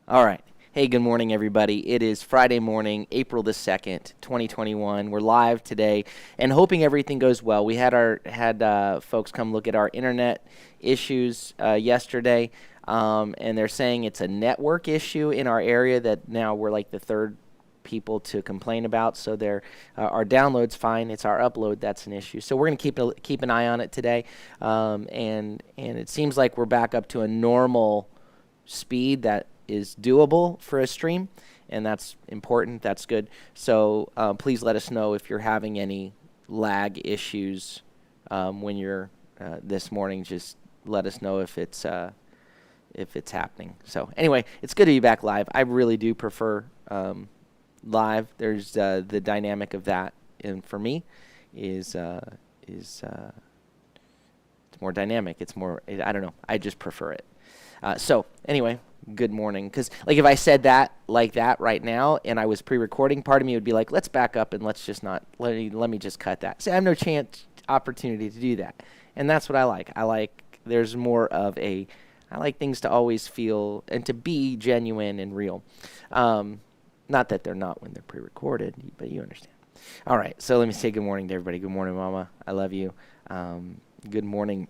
All right. Hey, good morning, everybody. It is Friday morning, April the 2nd, 2021. We're live today and hoping everything goes well. We had folks come look at our internet issues yesterday, and they're saying it's a network issue in our area that now we're like the third people to complain about. So our download's fine. It's our upload that's an issue. So we're going to keep an eye on it today, and it seems like we're back up to a normal speed that is doable for a stream, and that's important. That's good. So please let us know if you're having any lag issues when you're this morning. Just let us know if it's happening. So anyway, it's good to be back live. I really do prefer live. There's the dynamic of that, and for me, is it's more dynamic. It's more. I don't know. I just prefer it. So anyway, good morning. Because like if I said that like that right now and I was pre-recording, part of me would be like, let's back up and let's just not let me just cut that. See, I have no opportunity to do that, and that's what I like. There's more of I like things to always feel and to be genuine and real. Not that they're not when they're pre-recorded, but you understand. All right, so let me say good morning to everybody. Good morning, Mama. I love you. Good morning.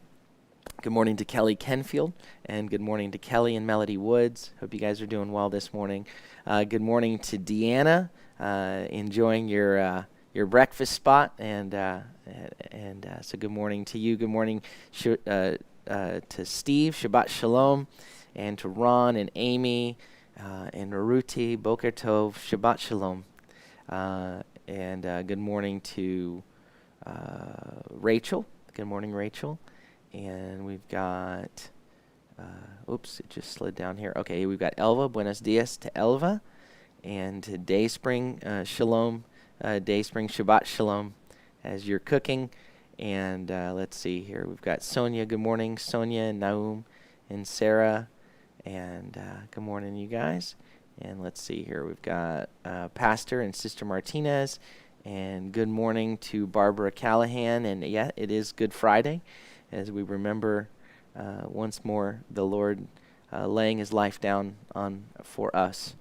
Good morning to Kelly Kenfield, and good morning to Kelly and Melody Woods. Hope you guys are doing well this morning. Good morning to Deanna, enjoying your breakfast spot, and so good morning to you. Good morning to Steve, Shabbat Shalom, and to Ron and Amy, and Ruti, Boker Tov, Shabbat Shalom, and good morning to Rachel. Good morning, Rachel. And we've got, oops, it just slid down here. Okay, we've got Elva. Buenos dias to Elva. And to Dayspring, Shalom. Dayspring, Shabbat Shalom as you're cooking. And let's see here. We've got Sonia. Good morning, Sonia and Naum and Sarah. And good morning, you guys. And let's see here. We've got Pastor and Sister Martinez. And good morning to Barbara Callahan. And yeah, it is Good Friday, as we remember once more the Lord laying His life down for us.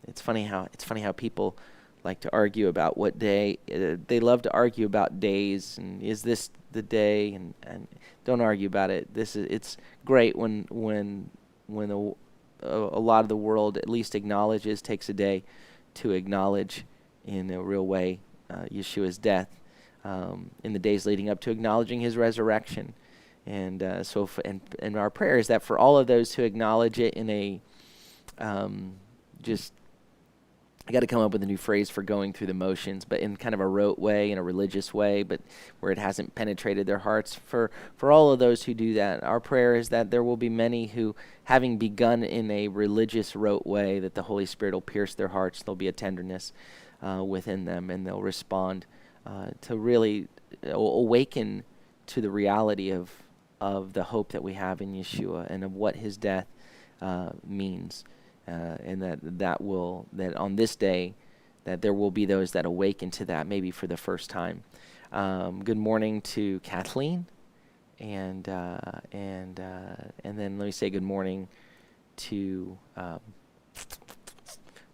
It's funny how people like to argue about what day. They love to argue about days and is this the day, and don't argue about it. It's great when a lot of the world at least takes a day to acknowledge in a real way Yeshua's death. In the days leading up to acknowledging His resurrection. And and our prayer is that for all of those who acknowledge it in a, I got to come up with a new phrase for going through the motions, but in kind of a rote way, in a religious way, but where it hasn't penetrated their hearts. For all of those who do that, our prayer is that there will be many who, having begun in a religious rote way, that the Holy Spirit will pierce their hearts. There'll be a tenderness within them, and they'll respond to really awaken to the reality of the hope that we have in Yeshua and of what His death means, and that on this day that there will be those that awaken to that maybe for the first time. Good morning to Kathleen, and then let me say good morning to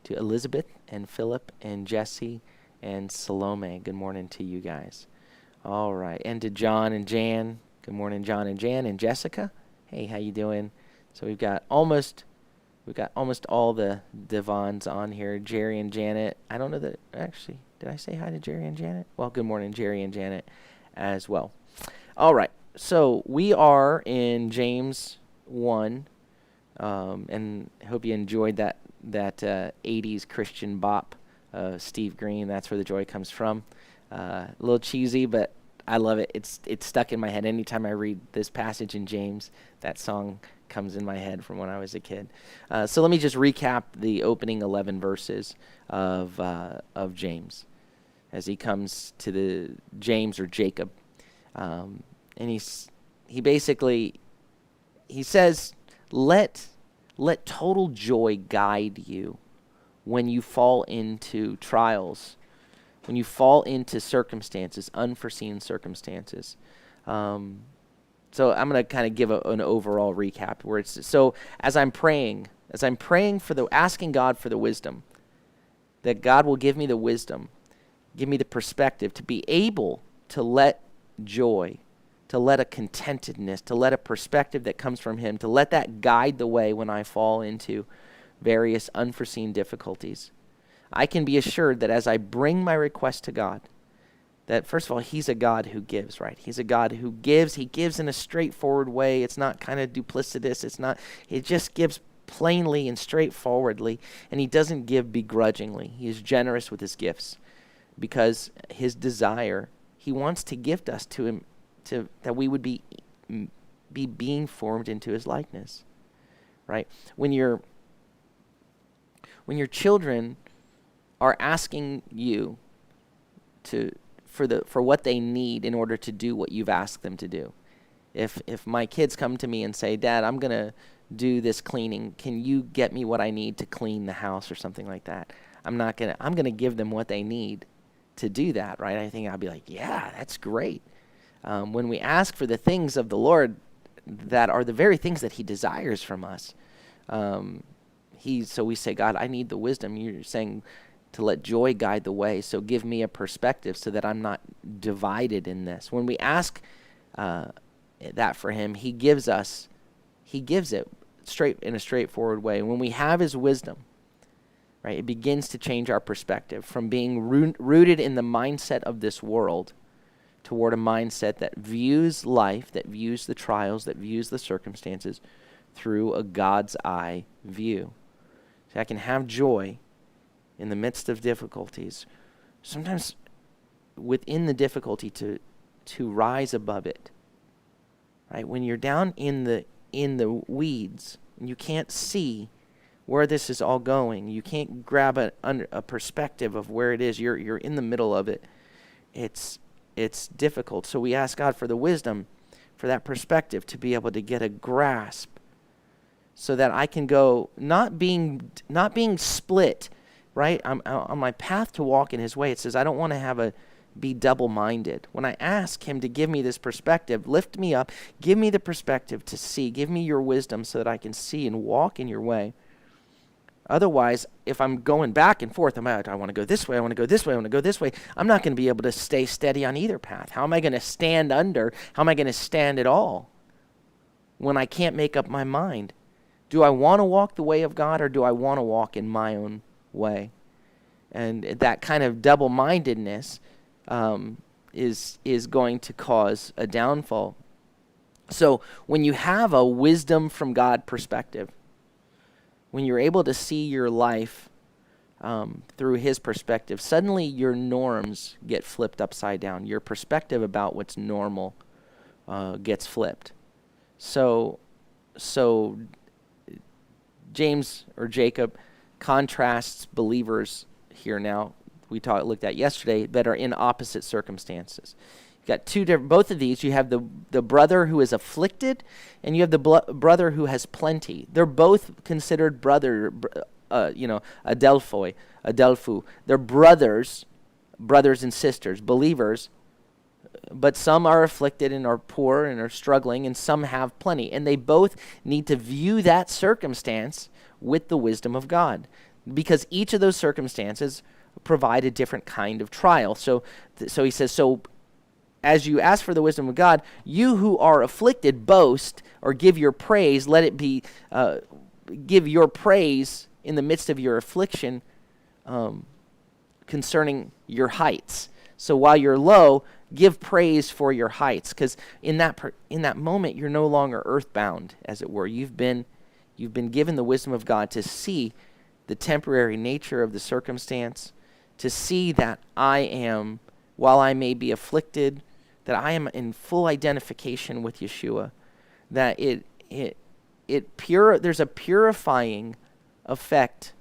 Elizabeth and Philip and Jesse and Salome. Good morning to you guys. All right. And to John and Jan. Good morning, John and Jan. And Jessica. Hey, how you doing? So we've got almost all the Devons on here. Jerry and Janet. I don't know that, actually, did I say hi to Jerry and Janet? Well, good morning, Jerry and Janet as well. All right. So we are in James 1, and I hope you enjoyed that 80s Christian bop. Steve Green, That's Where the Joy Comes From. A little cheesy, but I love it. It's stuck in my head. Anytime I read this passage in James, that song comes in my head from when I was a kid. So let me just recap the opening 11 verses of James as he comes to the James or Jacob, and he says, let total joy guide you when you fall into trials, when you fall into circumstances, unforeseen circumstances. So I'm going to kind of give an overall recap where it's, so as I'm praying asking God for the wisdom, that God will give me the wisdom, give me the perspective to be able to let joy, to let a contentedness, to let a perspective that comes from him, to let that guide the way when I fall into various unforeseen difficulties. I can be assured that as I bring my request to God, that first of all, he's a God who gives, right? He's a God who gives. He gives in a straightforward way. It's not kind of duplicitous. He just gives plainly and straightforwardly, and he doesn't give begrudgingly. He is generous with his gifts because his desire, he wants to gift us to him, to that we would be being formed into his likeness, right? When your children are asking you for what they need in order to do what you've asked them to do. If my kids come to me and say, "Dad, I'm going to do this cleaning. Can you get me what I need to clean the house?" or something like that. I'm going to give them what they need to do that, right? I think I'll be like, "Yeah, that's great." When we ask for the things of the Lord that are the very things that he desires from us, so we say, "God, I need the wisdom." You're saying to let joy guide the way. So give me a perspective so that I'm not divided in this. When we ask that for him, he gives it straight in a straightforward way. When we have his wisdom, right, it begins to change our perspective from being rooted in the mindset of this world toward a mindset that views life, that views the trials, that views the circumstances through a God's eye view. So I can have joy in the midst of difficulties, sometimes within the difficulty to rise above it. Right? When you're down in the weeds, and you can't see where this is all going, you can't grab a perspective of where it is. You're in the middle of it. It's difficult. So we ask God for the wisdom, for that perspective to be able to get a grasp, so that I can go not being split. Right? I'm on my path to walk in his way. It says I don't want to be double-minded. When I ask him to give me this perspective, lift me up, give me the perspective to see, give me your wisdom so that I can see and walk in your way. Otherwise, if I'm going back and forth, I want to go this way, I want to go this way, I want to go this way, I'm not going to be able to stay steady on either path. How am I going to stand under? How am I going to stand at all when I can't make up my mind? Do I want to walk the way of God, or do I want to walk in my own way? And that kind of double-mindedness is going to cause a downfall. So when you have a wisdom from God perspective, when you're able to see your life through his perspective, suddenly your norms get flipped upside down. Your perspective about what's normal gets flipped. So James or Jacob contrasts believers here now, we looked at yesterday, that are in opposite circumstances. You got two different, both of these, you have the brother who is afflicted, and you have the brother who has plenty. They're both considered adelphoi. They're brothers and sisters, believers, but some are afflicted and are poor and are struggling, and some have plenty. And they both need to view that circumstance with the wisdom of God, because each of those circumstances provide a different kind of trial. So he says, so as you ask for the wisdom of God, you who are afflicted boast or give your praise. Let it be, give your praise in the midst of your affliction concerning your heights. So while you're low, give praise for your heights, because in that moment you're no longer earthbound, as it were. You've been given the wisdom of God to see the temporary nature of the circumstance, to see that I am, while I may be afflicted, that I am in full identification with Yeshua, that there's a purifying effect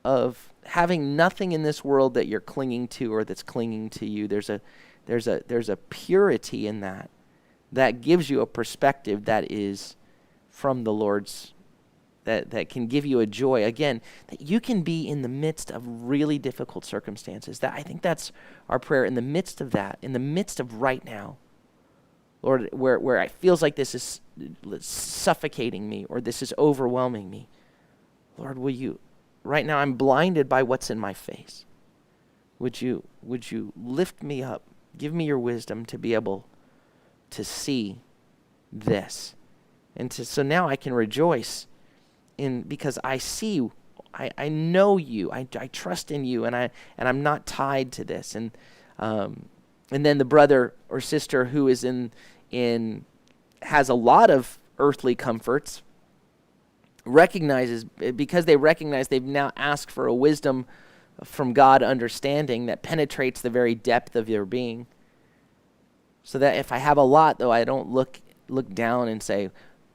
of having nothing in this world that you're clinging to or that's clinging to you. There's a purity in that gives you a perspective that is from the Lord's, that can give you a joy, again, that you can be in the midst of really difficult circumstances. That I think that's our prayer, in the midst of that, in the midst of right now. Lord, where it feels like this is suffocating me or this is overwhelming me. Lord, will you, right now I'm blinded by what's in my face. Would you lift me up? Give me your wisdom to be able to see this. And so now I can rejoice because I see, I know you, I trust in you, and I'm not tied to this. And then the brother or sister who is has a lot of earthly comforts recognizes, because they recognize they've now asked for a wisdom from God understanding that penetrates the very depth of your being. So that if I have a lot, though, I don't look down and say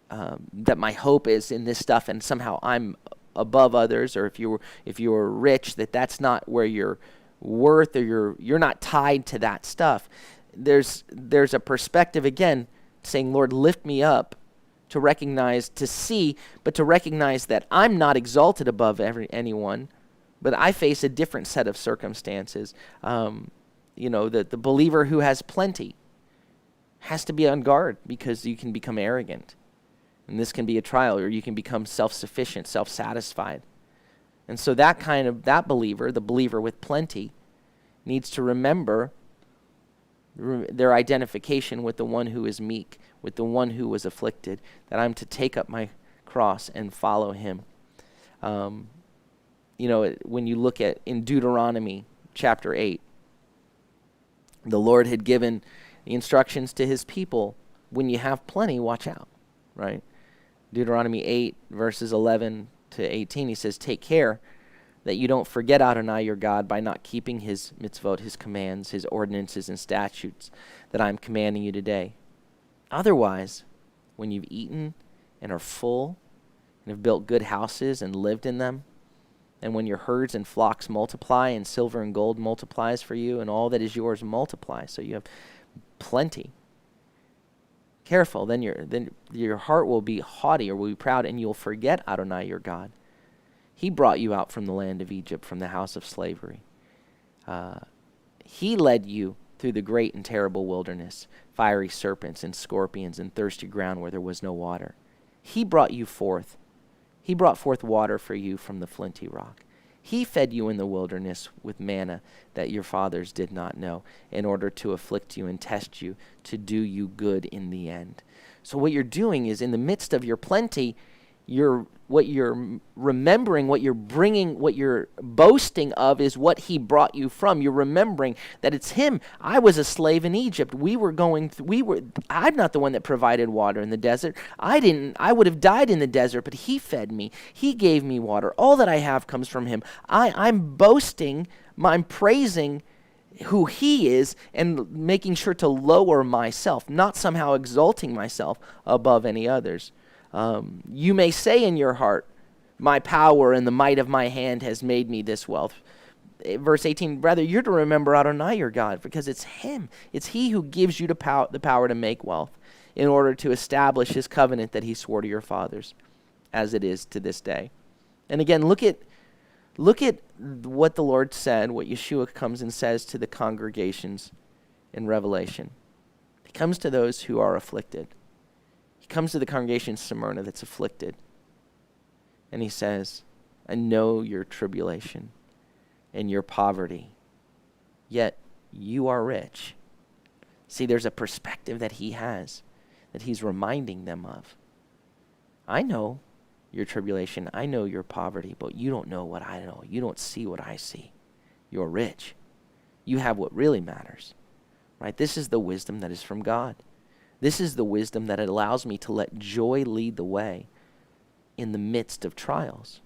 that my hope is in this stuff and somehow I'm above others, or if you were rich, that's not where your worth, or you're not tied to that stuff. There's a perspective again saying, Lord, lift me up to recognize, to see, but to recognize that I'm not exalted above anyone, but I face a different set of circumstances. The believer who has plenty has to be on guard, because you can become arrogant. And this can be a trial, or you can become self-sufficient, self-satisfied. And so that believer, the believer with plenty, needs to remember their identification with the one who is meek, with the one who was afflicted, that I'm to take up my cross and follow him. When you look at in Deuteronomy chapter 8, the Lord had given the instructions to his people, when you have plenty, watch out, right? Deuteronomy 8, verses 11 to 18, he says, take care that you don't forget Adonai your God by not keeping his mitzvot, his commands, his ordinances and statutes that I'm commanding you today. Otherwise, when you've eaten and are full and have built good houses and lived in them, and when your herds and flocks multiply and silver and gold multiplies for you and all that is yours multiplies, so you have plenty. Careful, then your heart will be haughty or will be proud, and you'll forget Adonai your God. He brought you out from the land of Egypt, from the house of slavery. He led you through the great and terrible wilderness, fiery serpents and scorpions and thirsty ground where there was no water. He brought you forth. He brought forth water for you from the flinty rock. He fed you in the wilderness with manna that your fathers did not know, in order to afflict you and test you, to do you good in the end. So what you're doing is, in the midst of your plenty, what you're remembering, what you're bringing, what you're boasting of is what he brought you from. You're remembering that it's him. I was a slave in Egypt. I'm not the one that provided water in the desert. I would have died in the desert, but he fed me. He gave me water. All that I have comes from him. I'm boasting, I'm praising who he is and making sure to lower myself, not somehow exalting myself above any others. You may say in your heart, my power and the might of my hand has made me this wealth. Verse 18, rather, you're to remember Adonai your God, because it's him. It's he who gives you the power to make wealth, in order to establish his covenant that he swore to your fathers, as it is to this day. And again, look at what the Lord said, what Yeshua comes and says to the congregations in Revelation. He comes to those who are afflicted. He comes to the congregation in Smyrna that's afflicted. And he says, I know your tribulation and your poverty, yet you are rich. See, there's a perspective that he has, that he's reminding them of. I know your tribulation, I know your poverty, but you don't know what I know. You don't see what I see. You're rich. You have what really matters, right? This is the wisdom that is from God. This is the wisdom that allows me to let joy lead the way in the midst of trials.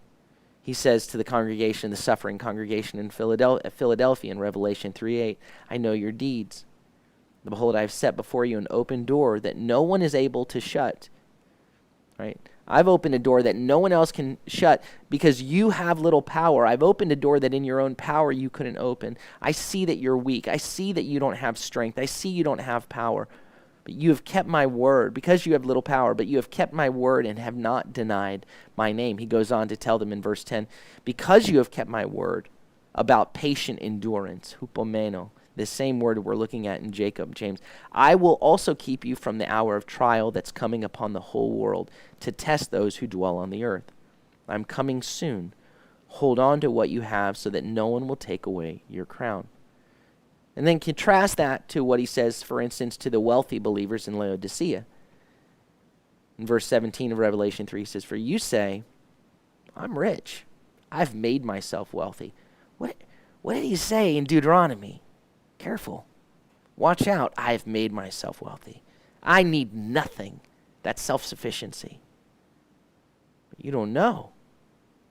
He says to the congregation, the suffering congregation in Philadelphia in Revelation 3:8, I know your deeds. Behold, I have set before you an open door that no one is able to shut. Right? I've opened a door that no one else can shut because you have little power. I've opened a door that in your own power you couldn't open. I see that you're weak. I see that you don't have strength. I see you don't have power. But you have kept my word, because you have little power, but you have kept my word and have not denied my name. He goes on to tell them in verse 10, because you have kept my word about patient endurance, hupomeno, the same word we're looking at in Jacob, James. I will also keep you from the hour of trial that's coming upon the whole world to test those who dwell on the earth. I'm coming soon. Hold on to what you have so that no one will take away your crown. And then contrast that to what he says, for instance, to the wealthy believers in Laodicea. In verse 17 of Revelation 3, he says, for you say, I'm rich. I've made myself wealthy. What did he say in Deuteronomy? Careful. Watch out. I have made myself wealthy. I need nothing. That's self-sufficiency. But you don't know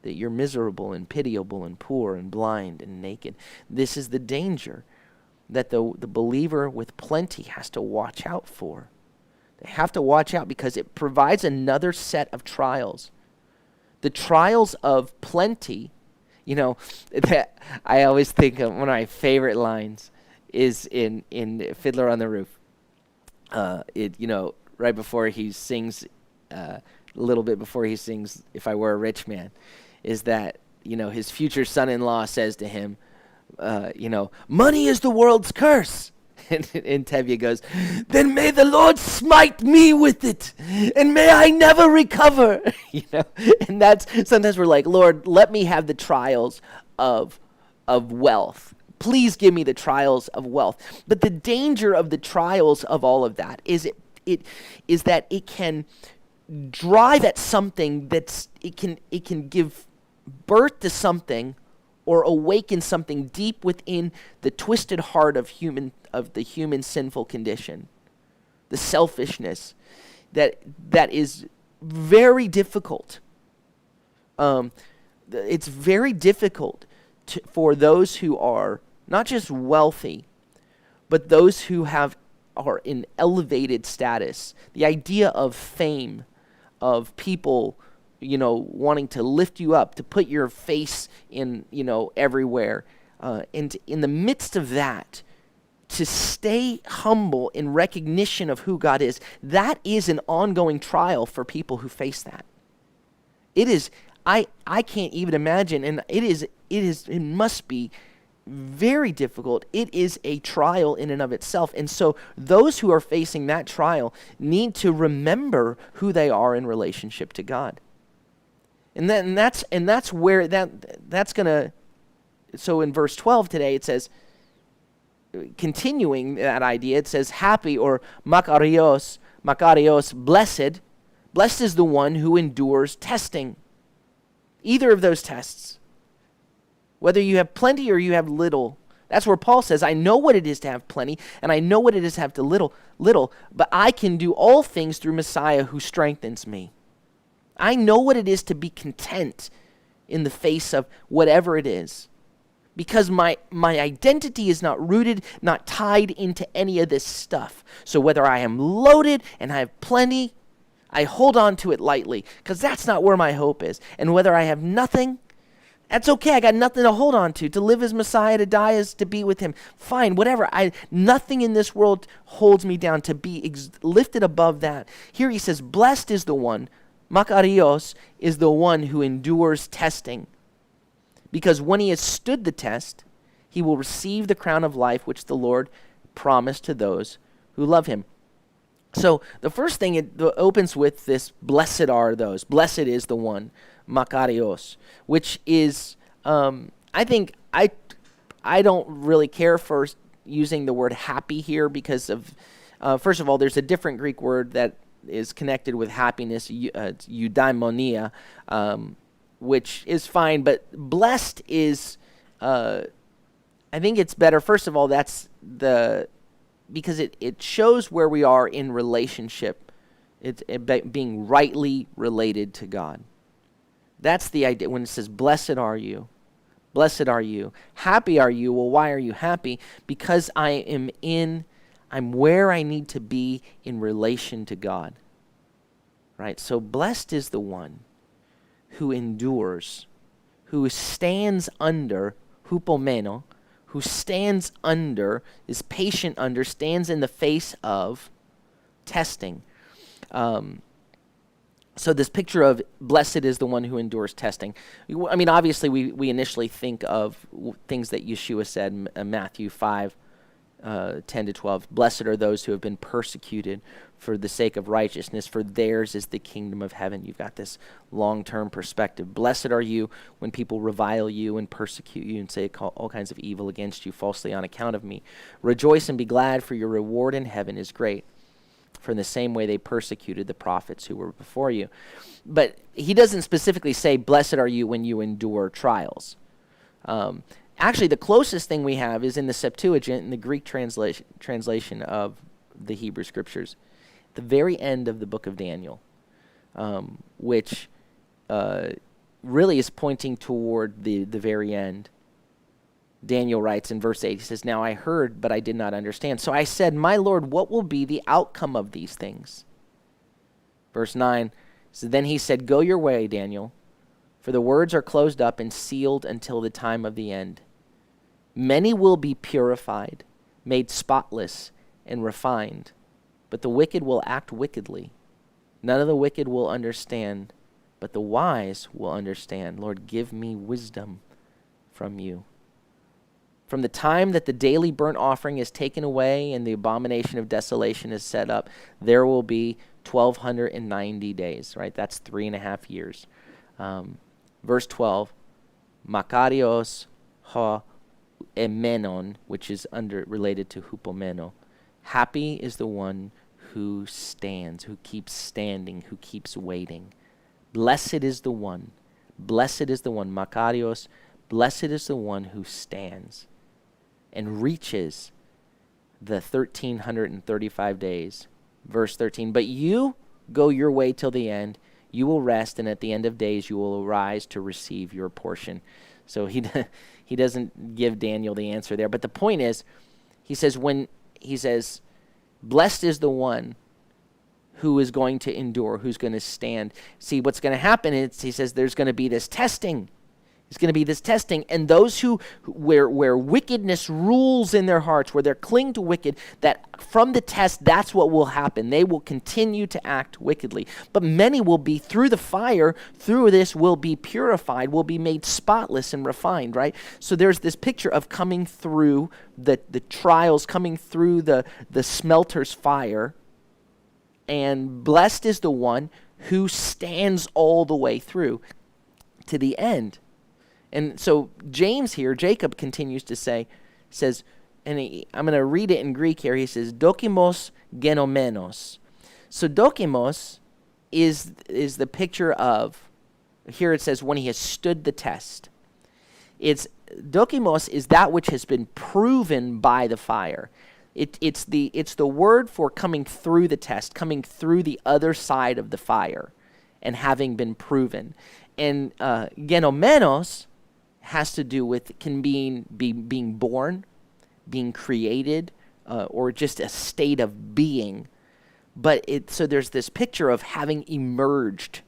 that you're miserable and pitiable and poor and blind and naked. This is the danger that the believer with plenty has to watch out for. They have to watch out because it provides another set of trials. The trials of plenty, that I always think of one of my favorite lines is in Fiddler on the Roof. Right before he sings, a little bit before he sings, If I Were a Rich Man, is that, his future son-in-law says to him, money is the world's curse. And Tevye goes, then may the Lord smite me with it, and may I never recover. And that's, sometimes we're like, Lord, let me have the trials of wealth. Please give me the trials of wealth. But the danger of the trials of all of that is that it can drive at something it can give birth to something or awaken something deep within the twisted heart of the human sinful condition, the selfishness that is very difficult. It's very difficult for those who are not just wealthy, but those who are in elevated status. The idea of fame, of people wanting to lift you up, to put your face in, everywhere. And in the midst of that, to stay humble in recognition of who God is, that is an ongoing trial for people who face that. It is, I can't even imagine, and it must be very difficult. It is a trial in and of itself. And so those who are facing that trial need to remember who they are in relationship to God. And that's where that's gonna. So in verse 12 today it says, continuing that idea, it says happy or makarios, blessed. Blessed is the one who endures testing. Either of those tests, whether you have plenty or you have little. That's where Paul says, I know what it is to have plenty, and I know what it is to have to little, but I can do all things through Messiah who strengthens me. I know what it is to be content in the face of whatever it is, because my identity is not rooted, not tied into any of this stuff. So whether I am loaded and I have plenty, I hold on to it lightly, because that's not where my hope is. And whether I have nothing, that's okay. I got nothing to hold on to. To live as Messiah, to die as to be with him. Fine, whatever. Nothing in this world holds me down to be lifted above that. Here he says, blessed is the one, Makarios is the one who endures testing, because when he has stood the test, he will receive the crown of life which the Lord promised to those who love him. So the first thing, it opens with this, blessed are those. Blessed is the one, Makarios, which is, I think, I don't really care for using the word happy here because of, first of all, there's a different Greek word that is connected with happiness, eudaimonia, which is fine, but blessed is, I think it's better. First of all, that's because it shows where we are in relationship, being rightly related to God. That's the idea when it says, blessed are you. Blessed are you. Happy are you. Well, why are you happy? Because I'm where I need to be in relation to God. Right? So blessed is the one who endures, who stands under, hupomeno, who stands under, is patient under, stands in the face of testing. So this picture of blessed is the one who endures testing. I mean, obviously we initially think of things that Yeshua said in Matthew 5, 10 to 12. Blessed are those who have been persecuted for the sake of righteousness, for theirs is the kingdom of heaven. You've got this long-term perspective. Blessed are you when people revile you and persecute you and say all kinds of evil against you falsely on account of me. Rejoice and be glad, for your reward in heaven is great. For in the same way they persecuted the prophets who were before you. But he doesn't specifically say, blessed are you when you endure trials. Actually, the closest thing we have is in the Septuagint, in the Greek translation of the Hebrew Scriptures, the very end of the book of Daniel, which really is pointing toward the very end. Daniel writes in verse 8, he says, now I heard, but I did not understand. So I said, my Lord, what will be the outcome of these things? Verse 9, so then he said, go your way, Daniel, for the words are closed up and sealed until the time of the end. Many will be purified, made spotless, and refined, but the wicked will act wickedly. None of the wicked will understand, but the wise will understand. Lord, give me wisdom from you. From the time that the daily burnt offering is taken away and the abomination of desolation is set up, there will be 1,290 days, right? That's 3.5 years. Verse 12, Makarios ha emenon, which is related to hupomeno. Happy is the one who stands, who keeps standing, who keeps waiting. Blessed is the one, Makarios, blessed is the one who stands and reaches the 1,335 days. Verse 13, but you go your way till the end. You will rest, and at the end of days you will arise to receive your portion. So he doesn't give Daniel the answer there. But the point is, he says, blessed is the one who is going to endure, who's going to stand. See, what's going to happen is, he says, there's going to be this testing. It's going to be this testing, and those where wickedness rules in their hearts, where they're cling to wicked, that from the test, that's what will happen. They will continue to act wickedly. But many will be, through the fire, through this, will be purified, will be made spotless and refined, right? So there's this picture of coming through the trials, coming through the smelter's fire, and blessed is the one who stands all the way through to the end. And so James here, Jacob continues to says, and I'm going to read it in Greek here. He says, dokimos genomenos. So dokimos is the picture of, here it says, when he has stood the test. Dokimos is that which has been proven by the fire. It's the word for coming through the test, coming through the other side of the fire and having been proven. And genomenos has to do with being born, being created, or just a state of being. But so there's this picture of having emerged,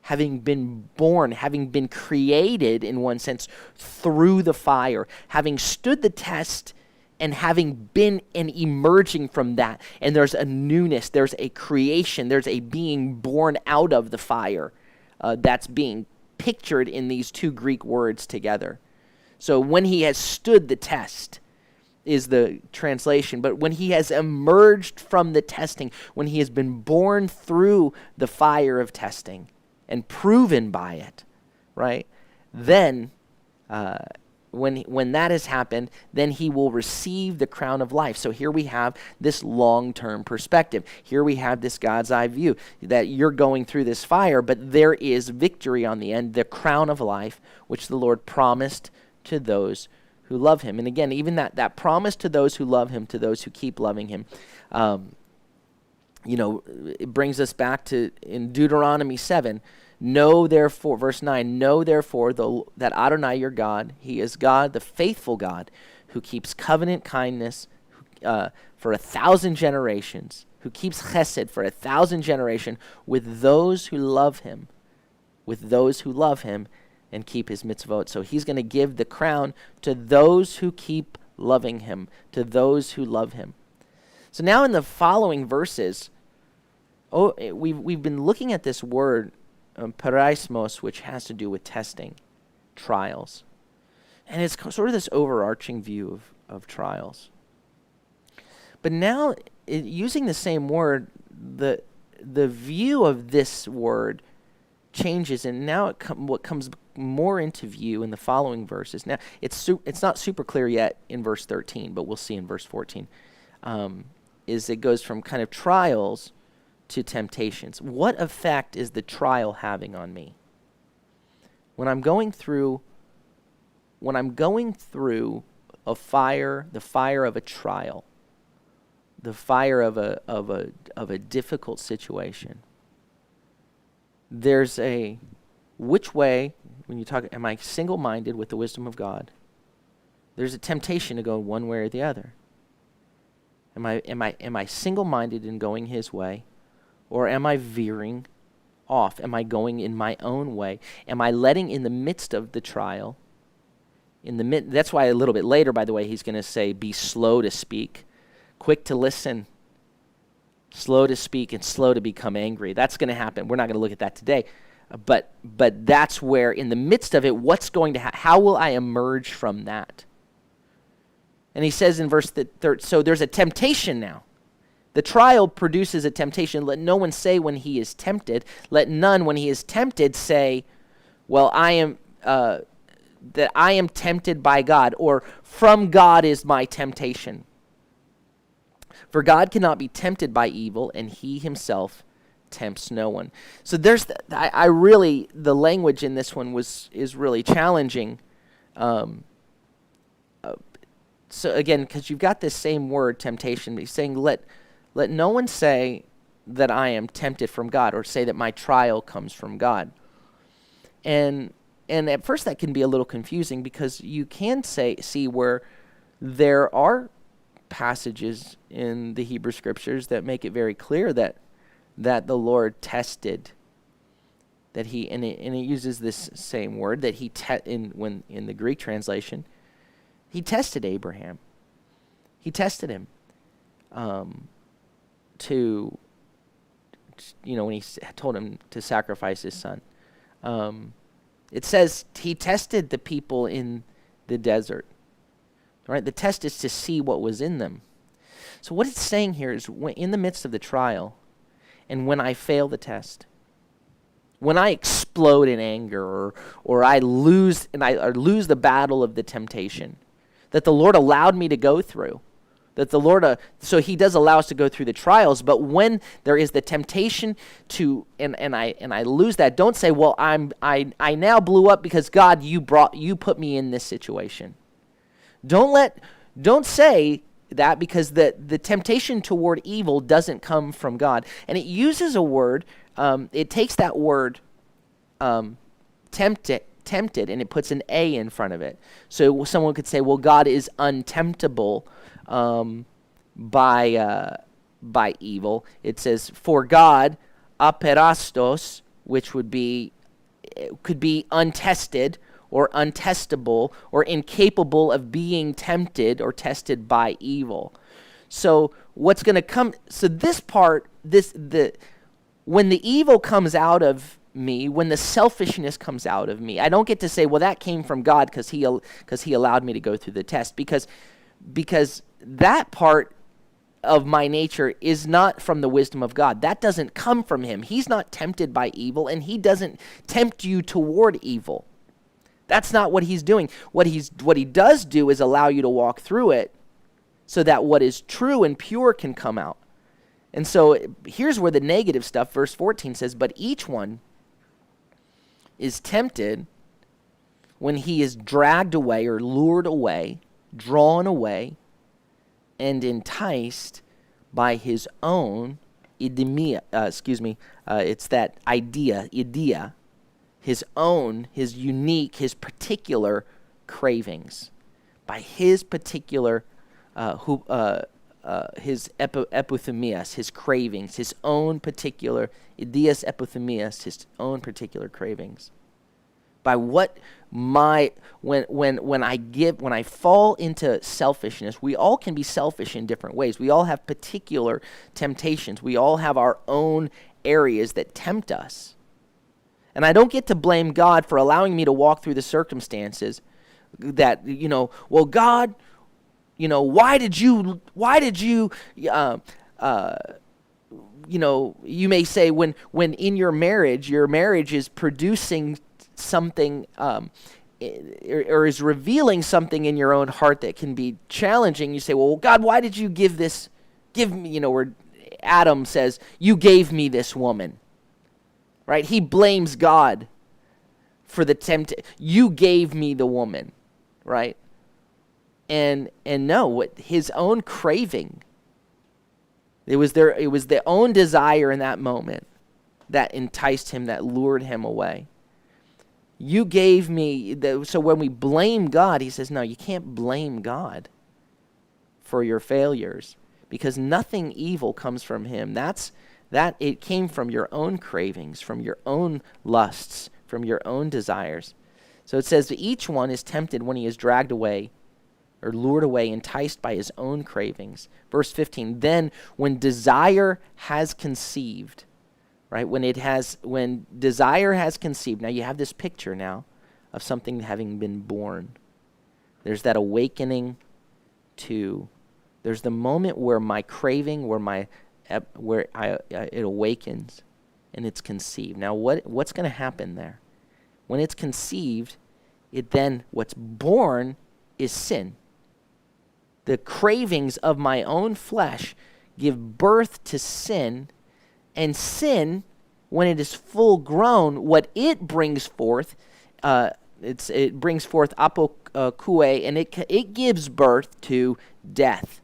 having been born, having been created in one sense through the fire, having stood the test and having been and emerging from that. And there's a newness, there's a creation, there's a being born out of the fire that's being pictured in these two Greek words together. So when he has stood the test is the translation, but when he has emerged from the testing, when he has been born through the fire of testing and proven by it, right? Then when that has happened, then he will receive the crown of life. So here we have this long-term perspective. Here we have this God's eye view that you're going through this fire, but there is victory on the end, the crown of life, which the Lord promised to those who love him. And again, even that promise to those who love him, to those who keep loving him, it brings us back to in Deuteronomy 7, know therefore, verse 9, know therefore that Adonai your God, he is God, the faithful God, who keeps covenant kindness for 1,000 generations, who keeps chesed for 1,000 generations with those who love him, and keep his mitzvot. So he's going to give the crown to those who keep loving him, to those who love him. So now in the following verses, we've been looking at this word, paraismos, which has to do with testing, trials. And it's sort of this overarching view of trials. But now, using the same word, the view of this word changes, and now what comes more into view in the following verses. Now, it's not super clear yet in verse 13, but we'll see in verse 14, is it goes from kind of trials to temptations. What effect is the trial having on me? When I'm going through a fire, the fire of a trial, the fire of a difficult situation, there's which way, when you talk, am I single-minded with the wisdom of God? There's a temptation to go one way or the other. Am I single-minded in going His way, or am I veering off? Am I going in my own way? Am I letting, in the midst of the trial, that's why a little bit later, by the way, he's going to say, be slow to speak, quick to listen, slow to speak, and slow to become angry. That's going to happen. We're not going to look at that today. But that's where, in the midst of it, what's going to happen? How will I emerge from that? And he says in verse 3, so there's a temptation now. The trial produces a temptation. Let no one say when he is tempted. Let none, when he is tempted, say, well, that I am tempted by God, or from God is my temptation. For God cannot be tempted by evil, and He Himself tempts no one. So there's the language in this one is really challenging. So again, because you've got this same word, temptation, he's saying, let no one say that I am tempted from God, or say that my trial comes from God. And at first that can be a little confusing, because you can see where there are passages in the Hebrew Scriptures that make it very clear that the Lord tested, that He, and it uses this same word, that He in the Greek translation, He tested Abraham. He tested him when He told him to sacrifice his son. It says He tested the people in the desert. Right? The test is to see what was in them. So what it's saying here is, when in the midst of the trial, and when I fail the test, when I explode in anger, or I lose the battle of the temptation that the Lord allowed me to go through, that the Lord, so He does allow us to go through the trials, but when there is the temptation to, and I lose that, don't say, well, I now blew up because God, you put me in this situation. Don't say that, because the temptation toward evil doesn't come from God. And it uses a word, it takes that word tempted, and it puts an A in front of it. So someone could say, well, God is untemptable by evil. It says, for God, aperastos, which could be untested, or untestable, or incapable of being tempted or tested by evil. So what's going to come? So this part, when the evil comes out of me, when the selfishness comes out of me, I don't get to say, well, that came from God because he allowed me to go through the test, because that part of my nature is not from the wisdom of God. That doesn't come from Him. He's not tempted by evil, and He doesn't tempt you toward evil. That's not what He's doing. What He does do is allow you to walk through it so that what is true and pure can come out. And so here's where the negative stuff, verse 14 says, but each one is tempted when he is dragged away, or lured away, drawn away, and enticed by his own idemia, it's that idea, his own, his unique, his particular cravings, by his particular, his epithemias, his cravings, his own particular, ideas epithemias, his own particular cravings. By what when I fall into selfishness, we all can be selfish in different ways. We all have particular temptations. We all have our own areas that tempt us. And I don't get to blame God for allowing me to walk through the circumstances that, well, God, why did you, you may say when in your marriage is producing something, or is revealing something in your own heart that can be challenging. You say, well, God, why did you give me, where Adam says, you gave me this woman, right? He blames God for the you gave me the woman, right? And no, what his own craving, it was the own desire in that moment that enticed him, that lured him away. You gave me, so when we blame God, he says, no, you can't blame God for your failures, because nothing evil comes from him. It came from your own cravings, from your own lusts, from your own desires. So it says that each one is tempted when he is dragged away or lured away, enticed by his own cravings. Verse 15, then when desire has conceived, right? When desire has conceived, now you have this picture now of something having been born. There's that awakening there's the moment where my craving, it awakens and it's conceived. Now what's going to happen there? When it's conceived, what's born is sin. The cravings of my own flesh give birth to sin, and sin, when it is full grown, what it brings forth, it brings forth apokue, and it gives birth to death.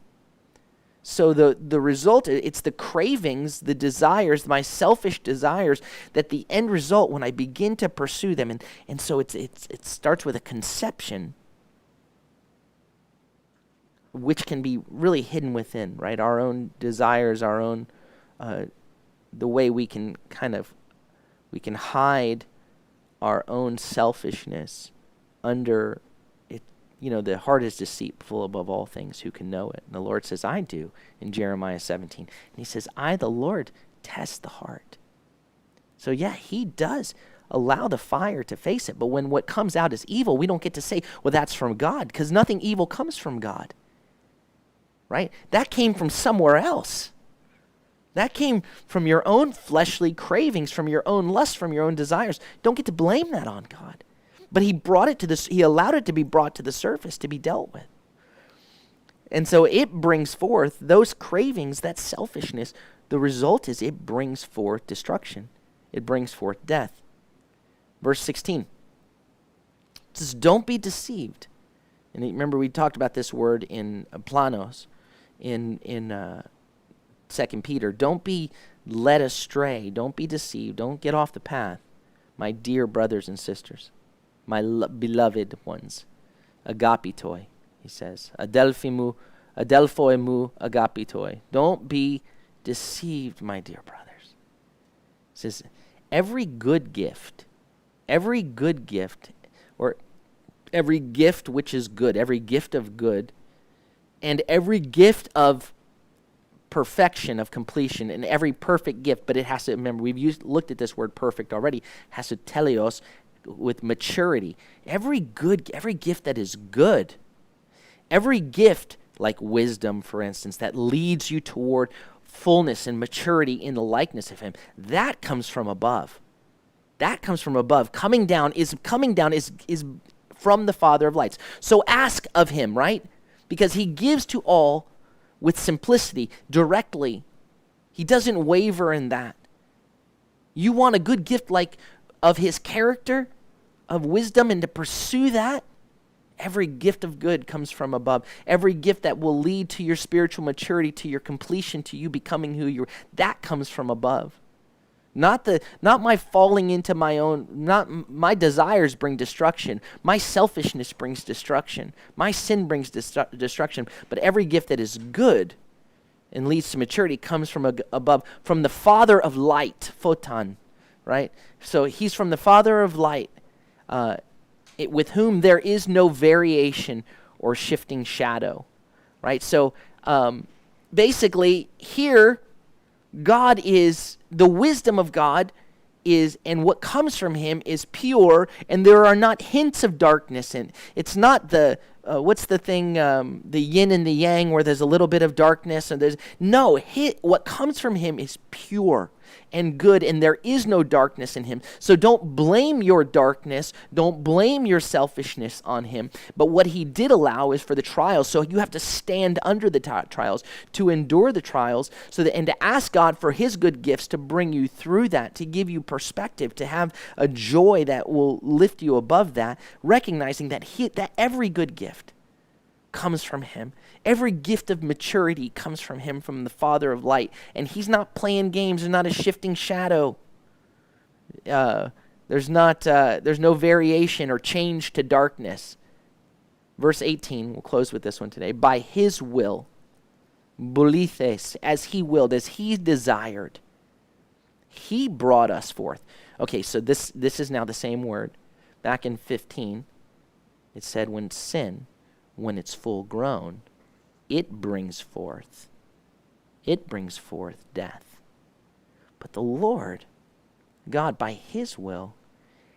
So the result, it's the cravings, the desires, my selfish desires, that the end result, when I begin to pursue them, and so it starts with a conception, which can be really hidden within, right? Our own desires, our own, the way we can hide our own selfishness under it. The heart is deceitful above all things. Who can know it? And the Lord says, I do, in Jeremiah 17. And he says, I, the Lord, test the heart. So yeah, he does allow the fire to face it. But when what comes out is evil, we don't get to say, well, that's from God, because nothing evil comes from God. Right? That came from somewhere else. That came from your own fleshly cravings, from your own lust, from your own desires. Don't get to blame that on God. But he allowed it to be brought to the surface to be dealt with. And so it brings forth those cravings, that selfishness. The result is it brings forth destruction. It brings forth death. Verse 16. It says, don't be deceived. And remember, we talked about this word in planos, in 2 Peter. Don't be led astray. Don't be deceived. Don't get off the path, my dear brothers and sisters, my beloved ones. Agapitoi, he says. Adelphoimu agapitoi. Don't be deceived, my dear brothers. He says, every good gift, or every gift which is good, every gift of good, and every gift of perfection, of completion, and every perfect gift, but it has to, remember, looked at this word perfect already, has to teleos, with maturity. Every gift that is good, every gift like wisdom, for instance, that leads you toward fullness and maturity in the likeness of him, that comes from above. That comes from above. Coming down is from the Father of lights. So ask of him, right? Because he gives to all with simplicity, directly. He doesn't waver in that. You want a good gift like of his character, of wisdom, and to pursue that? Every gift of good comes from above. Every gift that will lead to your spiritual maturity, to your completion, to you becoming who you're, that comes from above. Not my falling into my own, not my desires bring destruction. My selfishness brings destruction. My sin brings destruction. But every gift that is good and leads to maturity comes from above, from the Father of light, photon, right? So he's from the Father of light, with whom there is no variation or shifting shadow, right? So basically here, God is, the wisdom of God is, and what comes from him is pure, and there are not hints of darkness in. It's not the what's the thing, the yin and the yang, where there's a little bit of darkness, and what comes from him is pure and good, and there is no darkness in him. So don't blame your darkness, don't blame your selfishness on him. But what he did allow is for the trials. So you have to stand under the trials, to endure the trials, and to ask God for his good gifts to bring you through that, to give you perspective, to have a joy that will lift you above that, recognizing that that every good gift comes from him. Every gift of maturity comes from him, from the Father of light. And he's not playing games. There's not a shifting shadow. There's no variation or change to darkness. Verse 18, we'll close with this one today. By his will, boulithes, as he willed, as he desired, he brought us forth. Okay, so this is now the same word. Back in 15, it said when sin, when it's full grown, it brings forth death. But the Lord, God, by his will,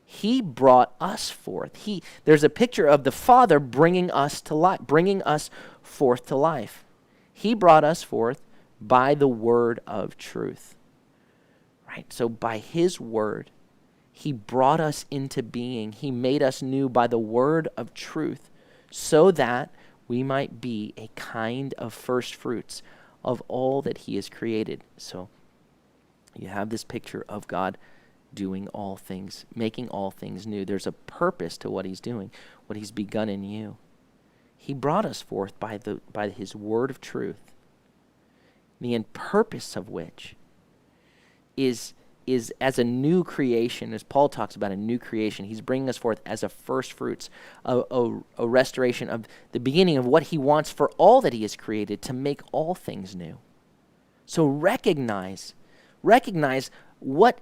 he brought us forth. There's a picture of the Father bringing us to life, bringing us forth to life. He brought us forth by the word of truth. Right? So by his word, he brought us into being. He made us new by the word of truth, so that we might be a kind of first fruits of all that he has created. So you have this picture of God doing all things, making all things new. There's a purpose to what he's doing, what he's begun in you. He brought us forth by his word of truth, the end purpose of which is as a new creation. As Paul talks about a new creation, he's bringing us forth as a first fruits, a restoration of the beginning of what he wants for all that he has created, to make all things new. So recognize what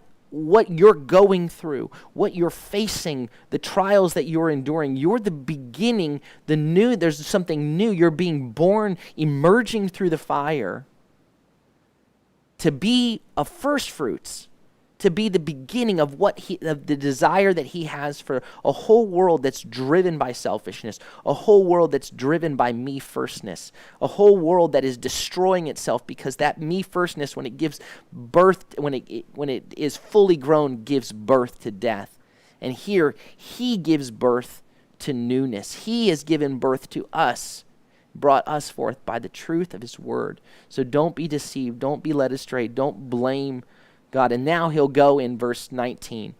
you're going through, what you're facing, the trials that you're enduring. You're the beginning, the new. There's something new. You're being born, emerging through the fire to be a first fruits, to be the beginning of of the desire that he has for a whole world that's driven by selfishness, a whole world that's driven by me firstness, a whole world that is destroying itself because that me firstness, when it gives birth, when it is fully grown, gives birth to death. And here he gives birth to newness. He has given birth to us, brought us forth by the truth of his word. So don't be deceived, don't be led astray, don't blame God. And now he'll go in verse 19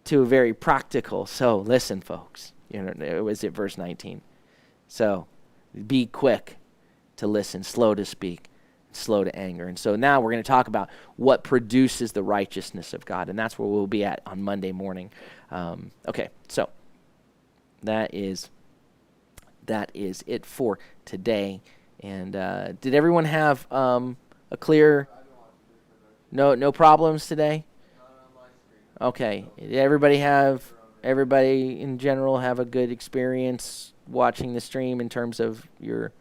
to a very practical. So listen, folks. It was at verse 19. So be quick to listen, slow to speak, slow to anger. And so now we're going to talk about what produces the righteousness of God. And that's where we'll be at on Monday morning. Okay, so that is it for today. And did everyone have a clear... No problems today? Okay. Did everybody in general have a good experience watching the stream in terms of your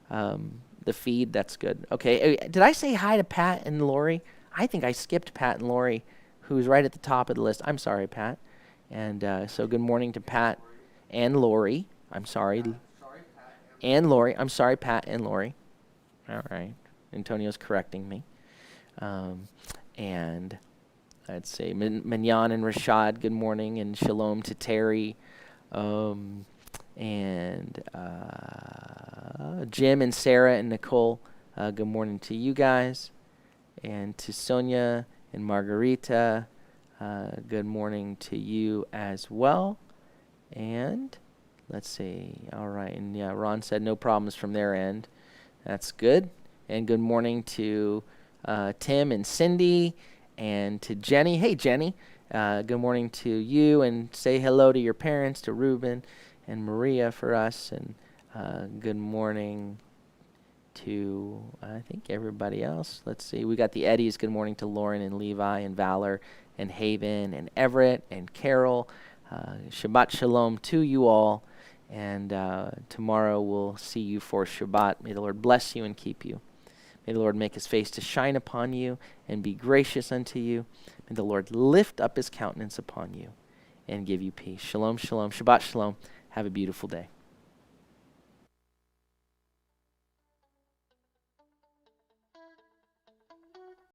the feed? That's good. Okay. Did I say hi to Pat and Lori? I think I skipped Pat and Lori, who's right at the top of the list. I'm sorry, Pat. And so good morning to Pat and Lori. I'm sorry. And Lori. I'm sorry, Pat and Lori. All right. Antonio's correcting me. And I'd say Mignon and Rashad, good morning, and shalom to Terry, and Jim and Sarah and Nicole, good morning to you guys, and to Sonia and Margarita, good morning to you as well. And let's see, all right, and yeah, Ron said no problems from their end. That's good. And good morning to Tim and Cindy, and to Jenny. Hey, Jenny. Good morning to you, and say hello to your parents, to Ruben and Maria for us. And good morning to, I think, everybody else. Let's see. We got the Eddies. Good morning to Lauren and Levi and Valor and Haven and Everett and Carol. Shabbat shalom to you all. And tomorrow we'll see you for Shabbat. May the Lord bless you and keep you. May the Lord make his face to shine upon you and be gracious unto you. May the Lord lift up his countenance upon you and give you peace. Shalom, shalom. Shabbat shalom. Have a beautiful day.